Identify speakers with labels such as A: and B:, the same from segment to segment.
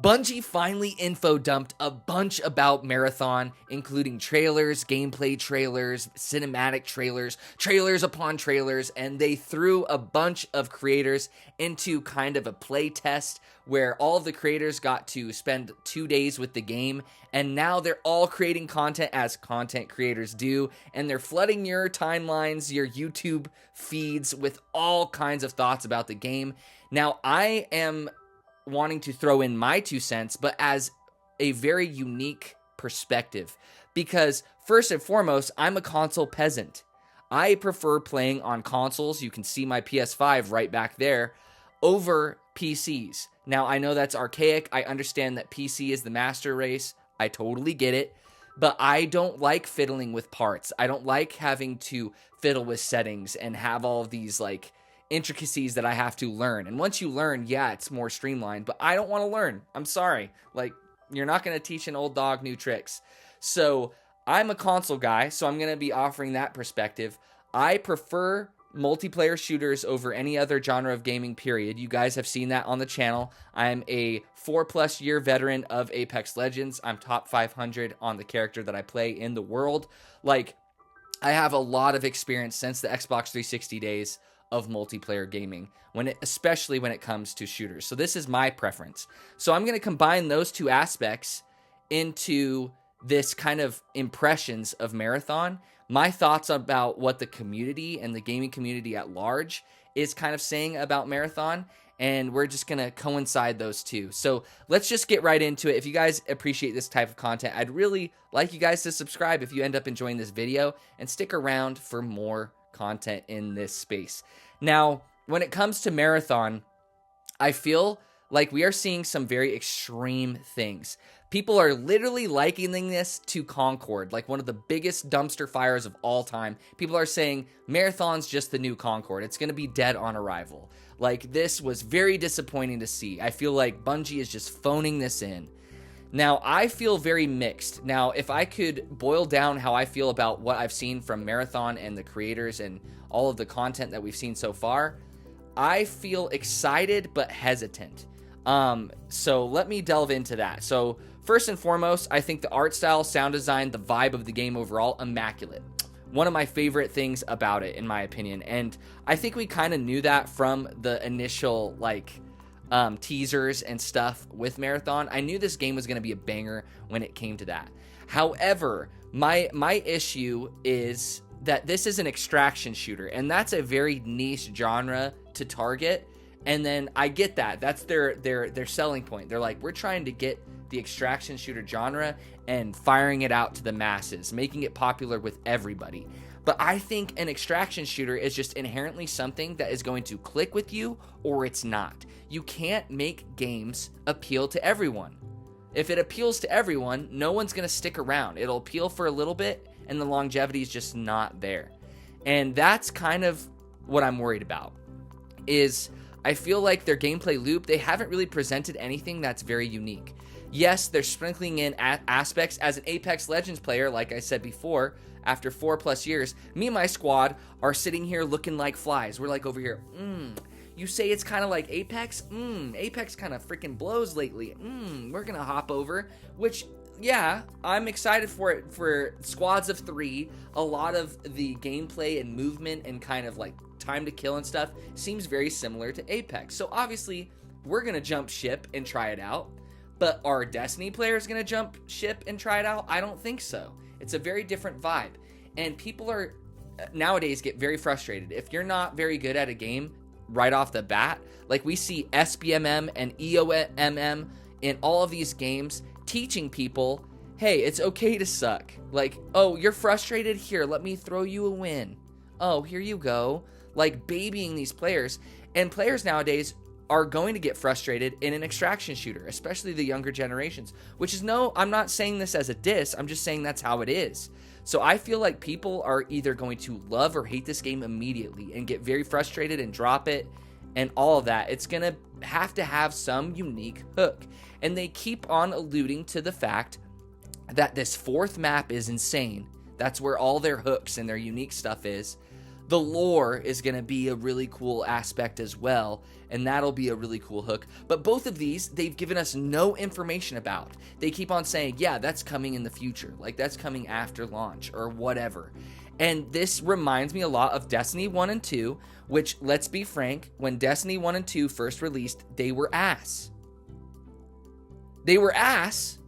A: Bungie finally info dumped a bunch about Marathon, including trailers, gameplay trailers, cinematic trailers, trailers upon trailers, and they threw a bunch of creators into kind of a play test where all of the creators got to spend 2 days with the game, and now they're all creating content as content creators do, and they're flooding your timelines, your YouTube feeds with all kinds of thoughts about the game. Now, I am wanting to throw in my 2 cents, but as a very unique perspective, because first and foremost, I'm a console peasant. I prefer playing on consoles. You can see my PS5 right back there over PCs. Now, I know that's archaic. I understand that PC is the master race. I totally get it, but I don't like fiddling with parts. I don't like having to fiddle with settings and have all of these like intricacies that I have to learn. And once you learn, yeah, it's more streamlined, but I don't want to learn. I'm sorry. Like, you're not going to teach an old dog new tricks. So I'm a console guy, so I'm going to be offering that perspective. I prefer multiplayer shooters over any other genre of gaming, period. You guys have seen that on the channel. I'm a 4+ year veteran of Apex Legends. I'm top 500 on the character that I play in the world. Like, I have a lot of experience since the Xbox 360 days of multiplayer gaming, especially when it comes to shooters. So this is my preference. So I'm going to combine those 2 aspects into this kind of impressions of Marathon, my thoughts about what the community and the gaming community at large is kind of saying about Marathon, and we're just going to coincide those 2. So let's just get right into it. If you guys appreciate this type of content, I'd really like you guys to subscribe if you end up enjoying this video, and stick around for more content in this space. Now, when it comes to Marathon, I feel like we are seeing some very extreme things. People are literally likening this to Concord, like one of the biggest dumpster fires of all time. People are saying Marathon's just the new Concord. It's going to be dead on arrival. Like, this was very disappointing to see. I feel like Bungie is just phoning this in. Now, I feel very mixed. Now, if I could boil down how I feel about what I've seen from Marathon and the creators and all of the content that we've seen so far, I feel excited but hesitant. So let me delve into that. So first and foremost, I think the art style, sound design, the vibe of the game overall, immaculate. One of my favorite things about it, in my opinion. And I think we kind of knew that from the initial, like, teasers and stuff with Marathon. I knew this game was going to be a banger when it came to that. However, my issue is that this is an extraction shooter, and that's a very niche genre to target. And then I get that. That's their selling point. They're like, we're trying to get the extraction shooter genre and firing it out to the masses, making it popular with everybody. But I think an extraction shooter is just inherently something that is going to click with you, or it's not. You can't make games appeal to everyone. If it appeals to everyone, no one's going to stick around. It'll appeal for a little bit, and the longevity is just not there. And that's kind of what I'm worried about, is I feel like their gameplay loop, they haven't really presented anything that's very unique. Yes, they're sprinkling in aspects. As an Apex Legends player, like I said before, after 4+ years, me and my squad are sitting here looking like flies. We're like over here, you say it's kind of like Apex? Apex kind of freaking blows lately. We're going to hop over, which, yeah, I'm excited for it. For squads of 3, a lot of the gameplay and movement and kind of like time to kill and stuff seems very similar to Apex. So obviously, we're going to jump ship and try it out. But are Destiny players going to jump ship and try it out? I don't think so. It's a very different vibe. And people are nowadays get very frustrated. If you're not very good at a game right off the bat, like we see SBMM and EOMM in all of these games teaching people, hey, it's okay to suck. Like, oh, you're frustrated? Here, let me throw you a win. Oh, here you go. Like, babying these players. And players nowadays are going to get frustrated in an extraction shooter, especially the younger generations, which is I'm not saying this as a diss, I'm just saying that's how it is. So I feel like people are either going to love or hate this game immediately and get very frustrated and drop it and all of that. It's going to have some unique hook. And they keep on alluding to the fact that this 4th map is insane. That's where all their hooks and their unique stuff is. The lore is going to be a really cool aspect as well, and that'll be a really cool hook. But both of these, they've given us no information about. They keep on saying, yeah, that's coming in the future. Like, that's coming after launch or whatever. And this reminds me a lot of Destiny 1 and 2, which, let's be frank, when Destiny 1 and 2 first released, they were ass. They were ass,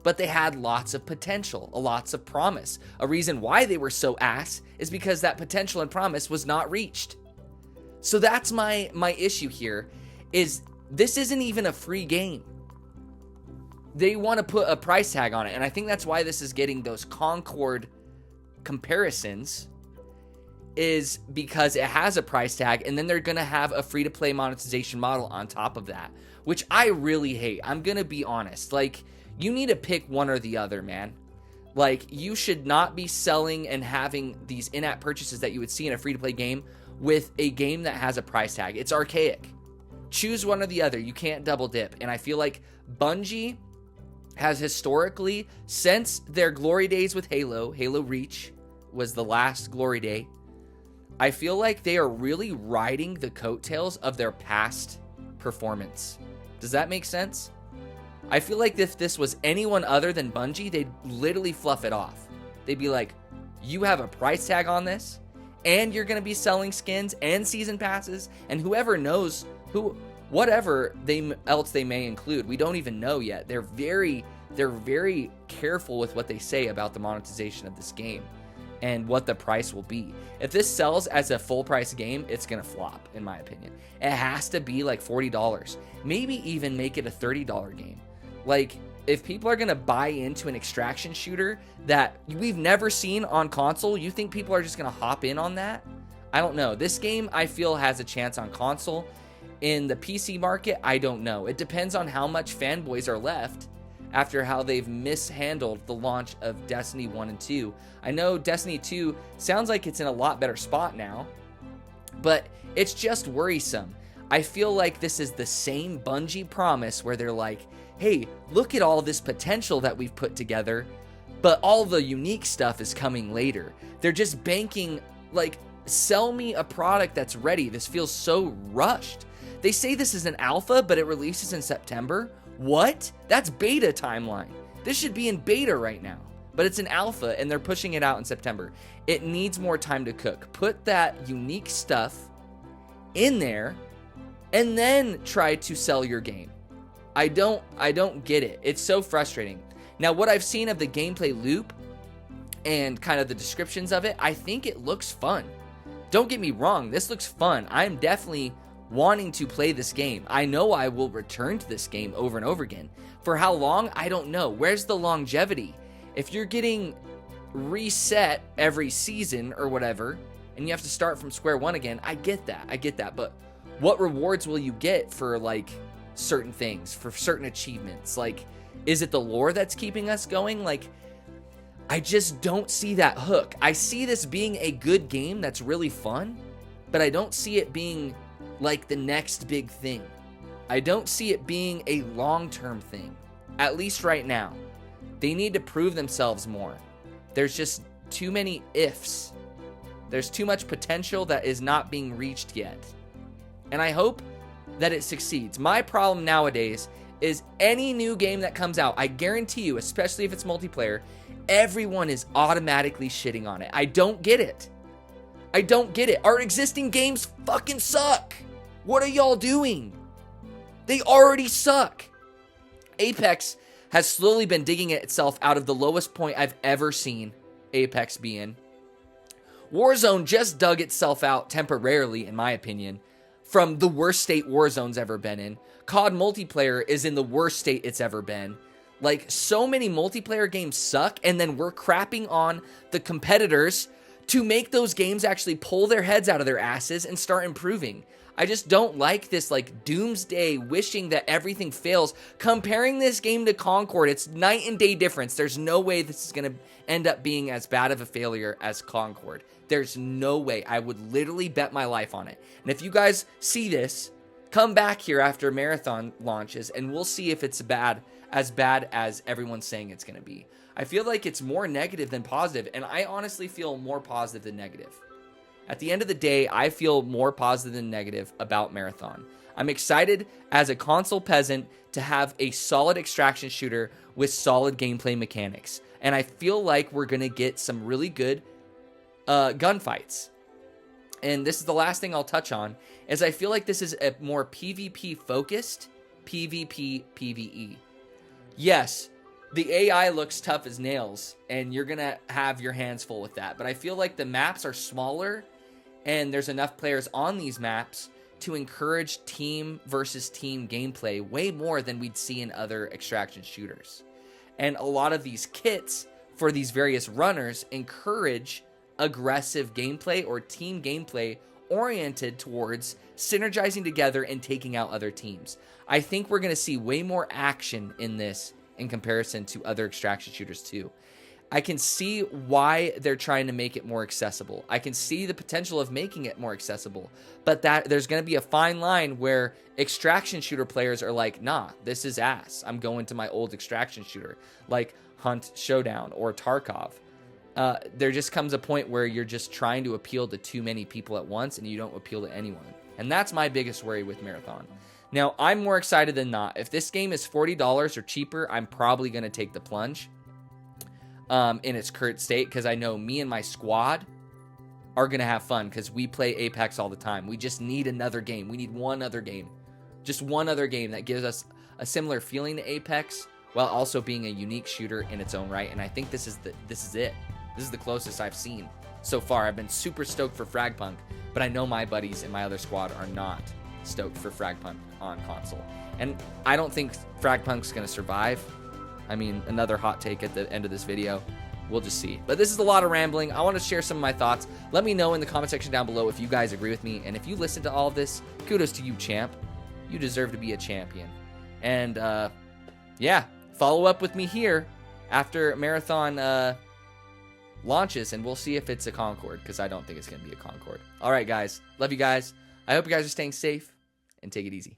A: but they had lots of potential, lots of promise. A reason why they were so ass is because that potential and promise was not reached. So that's my issue here, is this isn't even a free game. They want to put a price tag on it, and I think that's why this is getting those Concord comparisons, is because it has a price tag, and then they're going to have a free-to-play monetization model on top of that, which I really hate. I'm going to be honest. Like, you need to pick one or the other, man. Like, you should not be selling and having these in-app purchases that you would see in a free-to-play game with a game that has a price tag. It's archaic. Choose one or the other. You can't double dip. And I feel like Bungie has historically, since their glory days with Halo Reach was the last glory day, I feel like they are really riding the coattails of their past performance. Does that make sense? I feel like if this was anyone other than Bungie, they'd literally fluff it off. They'd be like, you have a price tag on this, and you're going to be selling skins and season passes, and whoever knows whatever else they may include. We don't even know yet. They're very careful with what they say about the monetization of this game and what the price will be. If this sells as a full price game, it's going to flop, in my opinion. It has to be like $40. Maybe even make it a $30 game. Like, if people are going to buy into an extraction shooter that we've never seen on console, you think people are just going to hop in on that? I don't know. This game, I feel, has a chance on console. In the PC market, I don't know. It depends on how much fanboys are left after how they've mishandled the launch of Destiny 1 and 2. I know Destiny 2 sounds like it's in a lot better spot now, but it's just worrisome. I feel like this is the same Bungie promise where they're like, hey, look at all this potential that we've put together, but all the unique stuff is coming later. They're just banking, like, sell me a product that's ready. This feels so rushed. They say this is an alpha, but it releases in September. What? That's beta timeline. This should be in beta right now, but it's an alpha and they're pushing it out in September. It needs more time to cook. Put that unique stuff in there and then try to sell your game. I don't get it. It's so frustrating. Now, what I've seen of the gameplay loop and kind of the descriptions of it, I think it looks fun. Don't get me wrong, this looks fun. I'm definitely wanting to play this game. I know I will return to this game over and over again. For how long? I don't know. Where's the longevity? If you're getting reset every season or whatever, and you have to start from square one again, I get that. But what rewards will you get for, like, certain things, for certain achievements? Like, is it the lore that's keeping us going? Like, I just don't see that hook. I see this being a good game that's really fun, but I don't see it being like the next big thing. I don't see it being a long-term thing, at least right now. They need to prove themselves more. There's just too many ifs. There's too much potential that is not being reached yet. And I hope that it succeeds. My problem nowadays is any new game that comes out, I guarantee you, especially if it's multiplayer, everyone is automatically shitting on it. I don't get it. Our existing games fucking suck. What are y'all doing? They already suck. Apex has slowly been digging itself out of the lowest point I've ever seen Apex be in. Warzone just dug itself out temporarily, in my opinion, from the worst state Warzone's ever been in. COD multiplayer is in the worst state it's ever been. Like, so many multiplayer games suck, and then we're crapping on the competitors to make those games actually pull their heads out of their asses and start improving. I just don't like this, like, doomsday wishing that everything fails. Comparing this game to Concord, it's night and day difference. There's no way this is going to end up being as bad of a failure as Concord. There's no way. I would literally bet my life on it. And if you guys see this, come back here after Marathon launches, and we'll see if it's as bad as everyone's saying it's going to be. I feel like it's more negative than positive, and I honestly feel more positive than negative. At the end of the day, I feel more positive than negative about Marathon. I'm excited as a console peasant to have a solid extraction shooter with solid gameplay mechanics. And I feel like we're going to get some really good gunfights. And this is the last thing I'll touch on, is I feel like this is a more PvP focused PvP PvE. Yes, the AI looks tough as nails, and you're going to have your hands full with that. But I feel like the maps are smaller, and there's enough players on these maps to encourage team versus team gameplay way more than we'd see in other extraction shooters. And a lot of these kits for these various runners encourage aggressive gameplay or team gameplay oriented towards synergizing together and taking out other teams. I think we're going to see way more action in this in comparison to other extraction shooters too. I can see why they're trying to make it more accessible. I can see the potential of making it more accessible, but that there's going to be a fine line where extraction shooter players are like, nah, this is ass. I'm going to my old extraction shooter, like Hunt Showdown or Tarkov. There just comes a point where you're just trying to appeal to too many people at once and you don't appeal to anyone. And that's my biggest worry with Marathon. Now, I'm more excited than not. If this game is $40 or cheaper, I'm probably going to take the plunge in its current state, because I know me and my squad are going to have fun because we play Apex all the time. We just need another game. We need one other game. Just one other game that gives us a similar feeling to Apex while also being a unique shooter in its own right. And I think this is it. This is the closest I've seen so far. I've been super stoked for Fragpunk, but I know my buddies in my other squad are not stoked for Fragpunk on console. And I don't think Fragpunk's going to survive. I mean, another hot take at the end of this video. We'll just see. But this is a lot of rambling. I want to share some of my thoughts. Let me know in the comment section down below if you guys agree with me. And if you listen to all of this, kudos to you, champ. You deserve to be a champion. And, yeah, follow up with me here after Marathon launches, and we'll see if it's a Concord, because I don't think it's going to be a Concord. All right, guys. Love you guys. I hope you guys are staying safe, and take it easy.